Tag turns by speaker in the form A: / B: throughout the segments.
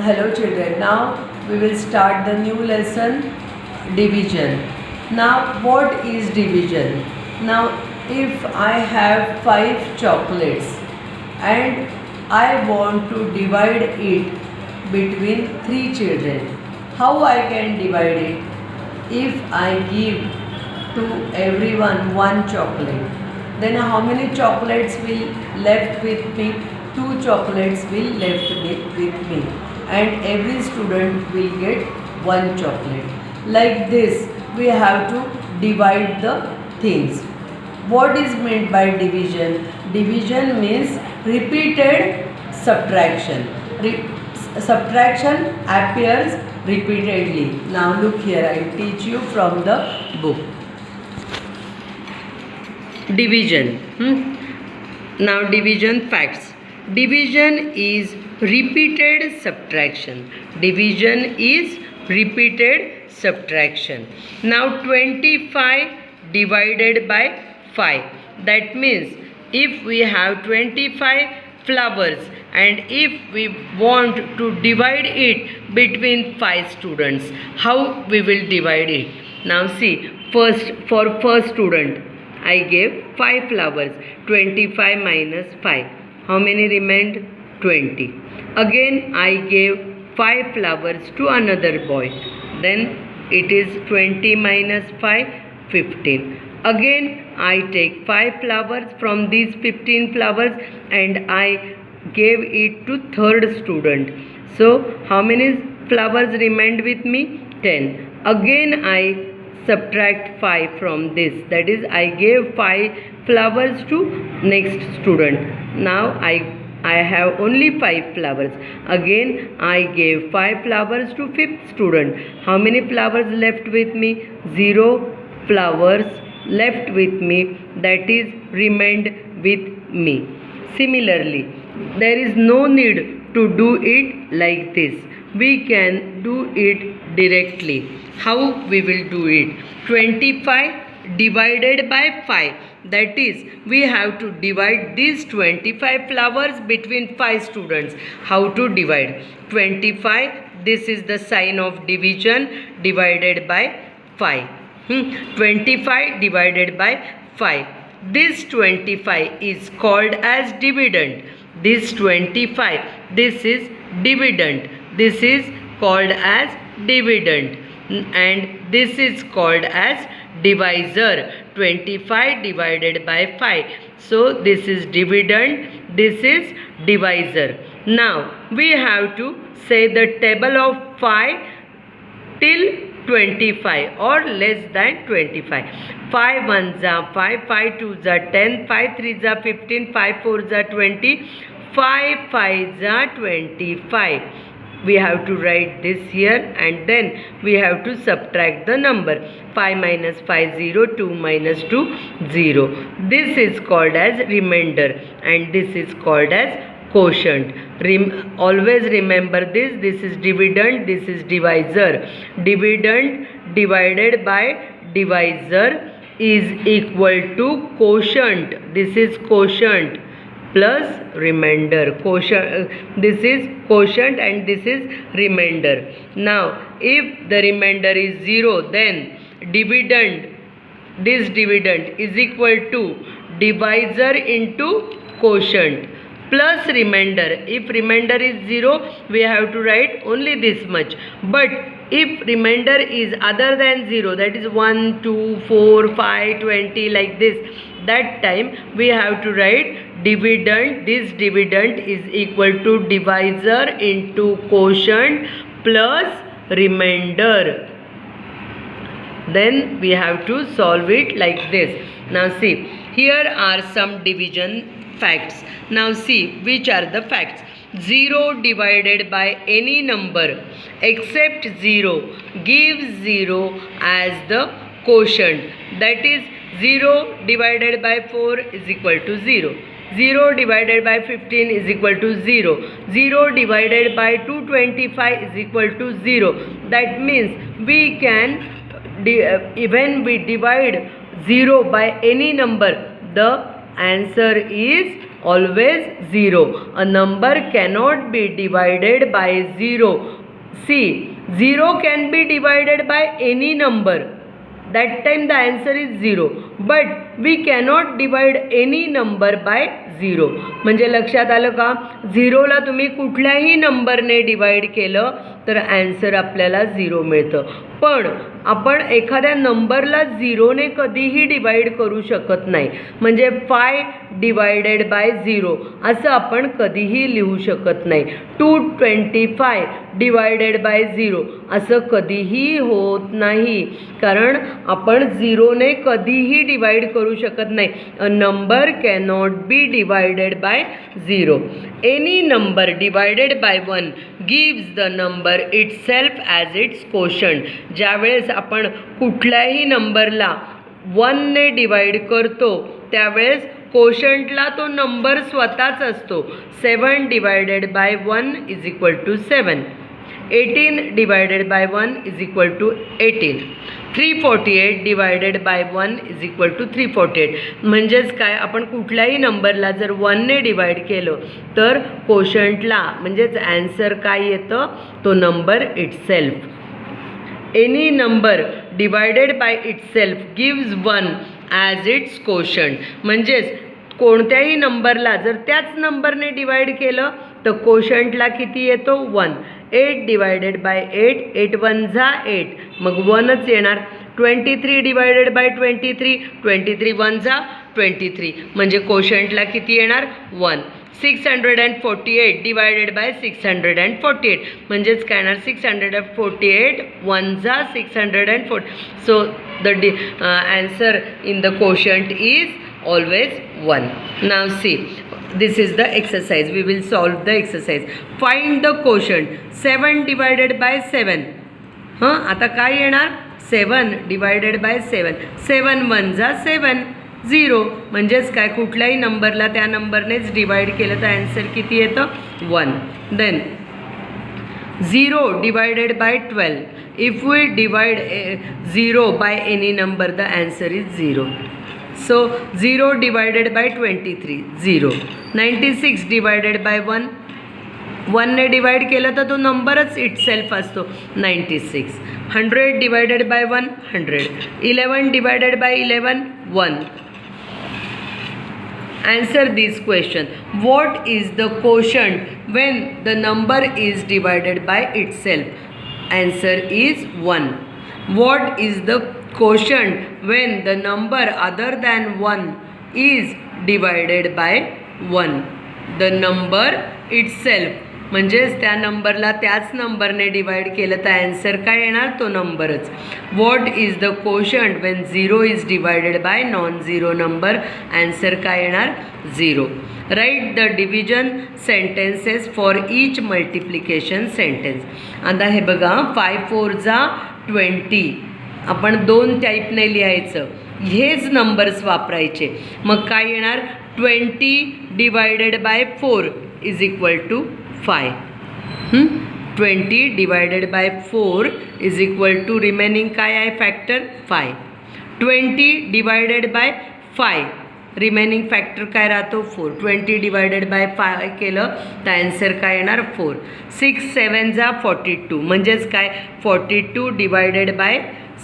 A: Hello children, now we will start the new lesson, division. Now what is division? Now if I have 5 chocolates and I want to divide it between 3 children, how I can divide it? If I give to everyone 1 chocolate, then how many chocolates will left with me? 2 chocolates will left with me, and every student will get 1 chocolate. Like this we have to divide the things. What is meant by division? Division means repeated subtraction. Subtraction appears repeatedly. Now look here, I will teach you from the book. Division. Now division facts. Division is repeated subtraction. Division is repeated subtraction. Now 25 divided by 5. That means if we have 25 flowers and if we want to divide it between 5 students, how we will divide it? Now see, first for first student I gave 5 flowers. 25 minus 5. How many remained? 20. Again I gave 5 flowers to another boy. Then it is 20 minus 5, 15. Again I take 5 flowers from these 15 flowers and I gave it to third student. So how many flowers remained with me? 10. Again I subtract 5 from this, that is I gave 5 flowers to next student. Now I have only 5 flowers. Again I gave 5 flowers to fifth student. How many flowers left with me? 0 flowers left with me, that is remained with me. Similarly, there is no need to do it like this. We can do it directly. How we will do it? 25 divided by 5. That is, we have to divide these 25 flowers between 5 students. How to divide? 25, this is the sign of division, divided by 5. 25 divided by 5. This 25 is called as dividend. This 25, this is dividend. This is called as dividend. And this is called as divisor. 25 divided by 5. So this is dividend, this is divisor. Now we have to say the table of 5 till 25 or less than 25. 5 1s are 5, 5 2s are 10, 5 3s are 15, 5 4s are 20, 5 5s are 25. We have to write this here and then we have to subtract the number. 5 minus 5 0, 2 minus 2 0. This is called as remainder and this is called as quotient. Always remember this. This is dividend, this is divisor. Dividend divided by divisor is equal to quotient. This is quotient plus remainder. Quotient, this is quotient and this is remainder. Now if the remainder is 0, then dividend, this dividend is equal to divisor into quotient plus remainder. If remainder is 0, we have to write only this much. But if remainder is other than 0, that is 1, 2, 4, 5, 20, like this, that time we have to write dividend. This dividend is equal to divisor into quotient plus remainder. Then we have to solve it like this. Now see, here are some division facts. Now see which are the facts. 0 divided by any number except 0 gives 0 as the quotient. That is 0 divided by 4 is equal to 0. 0 divided by 15 is equal to 0. 0 divided by 225 is equal to 0. That means we can, when we divide 0 by any number, the answer is always 0. A number cannot be divided by 0. See, 0 can be divided by any number. That time the answer is 0. But we cannot divide any number by 0. म्हणजे लक्षात आलं का? 0 ला तुम्ही कुठल्याही नंबरने divide केलं तर answer आपल्याला 0 मिळतं. पण आपण एखाद्या नंबरला 0ने कधीही डिवाइड करू शकत नाही. म्हणजे 5 डिवायडेड बाय 0 असं आपण कधीही लिहू शकत नाही. 225 डिवायडेड बाय 0 असं कधीही होत नाही, कारण आपण 0ने कधीही डिवाइड करू शकत नाही. A number cannot be divided by 0. Any number divided by 1 gives the number itself as its quotient. ज्यावेळेस आपण कुठल्याही नंबरला 1ने डिवाइड करतो त्यावेळेस कोशंटला तो नंबर स्वतःच असतो. 7 divided by 1 is equal to 7. 18 divided by 1 is equal to 18. 348 divided by 1 is equal to 348. म्हणजेच काय, आपण कुठल्याही नंबरला जर 1ने डिवाइड केलं तर कोशंटला म्हणजेच ॲन्सर काय येतं, तो number itself. Any number divided by itself gives 1 as its quotient. म्हणजेच कोणत्याही नंबरला जर त्याच नंबरने डिवाइड केलं तर कोशंटला किती येतो, 1. 8 डिवायडेड बाय 8, 8 1 जा 8, मग 1च येणार. 23 डिवायडेड बाय 23, 23 1 जा 23, म्हणजे कोशंटला किती येणार, 1. 648 डिवायडेड बाय 648, म्हणजेच काय येणार, 648 1 जा 640. So the answer in the quotient is always 1. Now see, this is the exercise. We will solve the exercise. Find the quotient. 7 divided by 7. आता काय येणार, 7 डिवायडेड बाय 7. 7 1 जा 7, 0. म्हणजेच काय, कुठल्याही नंबरला त्या नंबरनेच डिवाइड केलं तर आन्सर किती येतं, 1. Then 0 divided by 12. If we divide 0 by any number, the answer is 0. So 0 divided by 23, 0. 96 divided by 1. 1 ने डिवाइड केलं तर तो नंबरच इटसेल्फ असतो, 96. 100 divided by 1, 100. 11 divided by 11, 1. Answer this question. What is the quotient when the number is divided by itself? Answer is 1. What is the quotient when the number other than 1 is divided by 1? The number itself. म्हणजेच त्या नंबरला त्याच नंबरने divide केलं तर answer काय येणार, तो नंबरच. What is the quotient when 0 is divided by non zero number? Answer काय येणार, 0. Write the division sentences for each multiplication sentence. आता हे बघा, 5 4 जा 20. आपण 2 टाईपने लिहायचं, हेच नंबर्स वापरायचे. मग काय येणार, 20 divided by 4 is equal to 5. 20 divided by 4 is equal to remaining काय आहे factor, 5. 20 divided by 5 remaining factor काय राहतो, 4. 20 डिवायडेड बाय 5 केलं तर आन्सर काय येणार, 4. 6 7 जा 42, म्हणजेच काय, 42 डिवायडेड बाय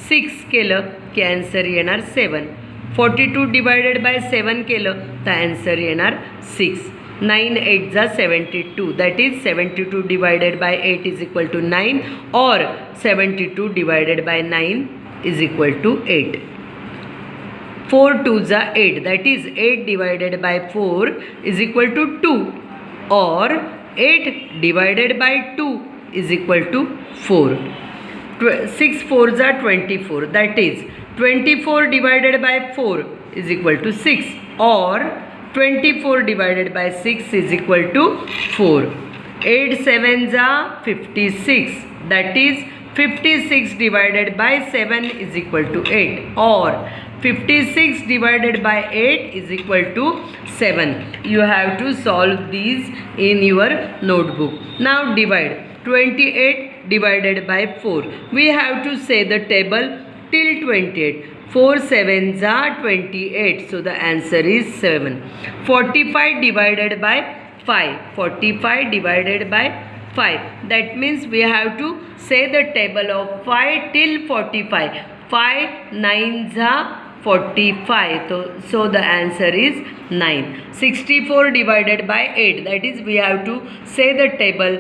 A: 6 केलं की आन्सर येणार 7. 42 डिवायडेड बाय 7 केलं तर आन्सर येणार 6. 9 8 जा 72, that is 72 divided by 8 is equal to 9, or 72 divided by 9 is equal to 8. 4 2 जा 8, that is 8 divided by 4 is equal to 2, or 8 divided by 2 is equal to 4. 6 4 जा 24, that is 24 divided by 4 is equal to 6, or 24 divided by 6 is equal to 4. 8 7 जा 56, that is 56 divided by 7 is equal to 8, or 56 divided by 8 is equal to 7. You have to solve these in your notebook. Now divide. 28 divided by 4. We have to say the table till 28. 4 sevens are 28. So the answer is 7. 45 divided by 5. 45 divided by 5. That means we have to say the table of 5 till 45. 5 nines are 45. So the answer is 9. 64 divided by 8. That is we have to say the table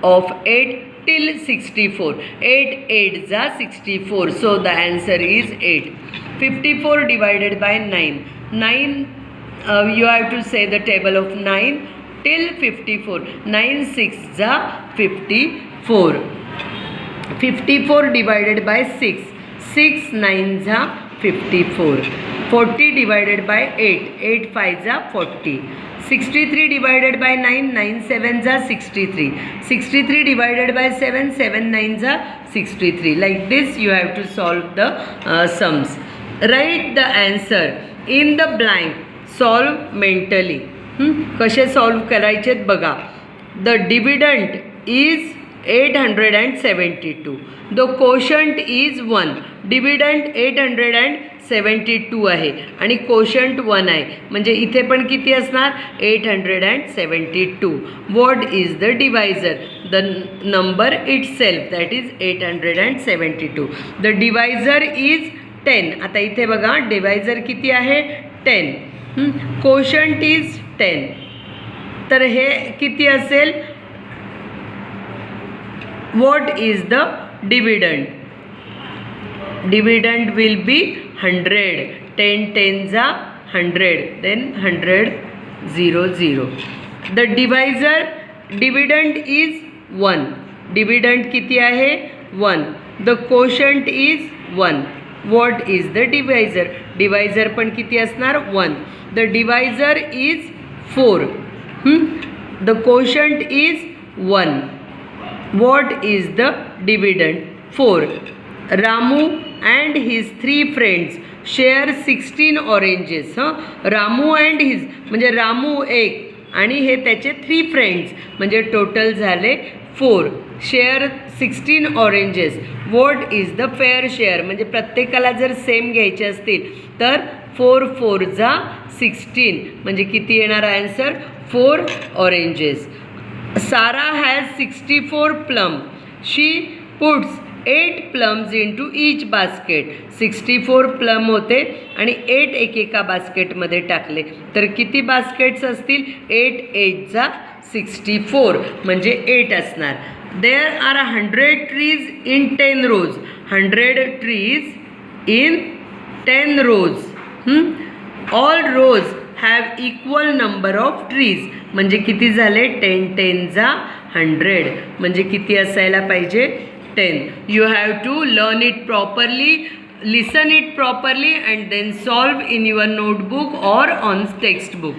A: of 8 till 64. 8 8s are 64. So the answer is 8. 54 divided by 9. 9 you have to say the table of 9 till 54. 9 6s are 54. 54 divided by 6. 6 9s are 54. 40 divided by 8. 8 5s are 40. 63 divided by 9. 9 7s are 63. 63 divided by 7. 7 9s are 63. Like this you have to solve the sums. Write the answer in the blank. Solve mentally. कसे solve करायचे बघा. The dividend is 872. The quotient is 1. Dividend 872 आहे आणि quotient 1 आहे. म्हणजे इथे पण किती असणार 872. What is the divisor? The number itself, that is 872. The divisor is 10. आता इथे बघा डिवायझर किती आहे 10. Quotient is 10. तर हे किती असेल. What is the dividend? Dividend will be 100. 10 tens are 100. Then 100 0 0. The divisor dividend is 1. Dividend किती आहे 1. The quotient is 1. What is the divisor? Divisor पण किती असणार 1. The divisor is 4. The quotient is 1. What is the dividend? 4. Ramu and his 3 friends share 16 oranges. Ramu and his म्हणजे रामू एक आणि हे त्याचे 3 friends म्हणजे टोटल झाले 4. Share 16 oranges. What is the fair share? म्हणजे प्रत्येकाला जर सेम घ्यायचे असतील तर 4 4 जा 16 म्हणजे किती येणार आन्सर 4 ऑरेंजेस. सारा has 64 plum. She puts 8 plums into each basket. 64 plum होते आणि 8 एकेका बास्केटमध्ये टाकले तर किती बास्केट्स असतील 8 8 जा 64 म्हणजे 8 असणार. There are 100 trees in 10 rows. 100 trees in 10 rows. All rows have equal number of trees. म्हणजे किती झाले 10 10 जा 100 म्हणजे किती असायला पाहिजे 10. You have to learn it properly, listen it properly and then solve in your notebook or on textbook.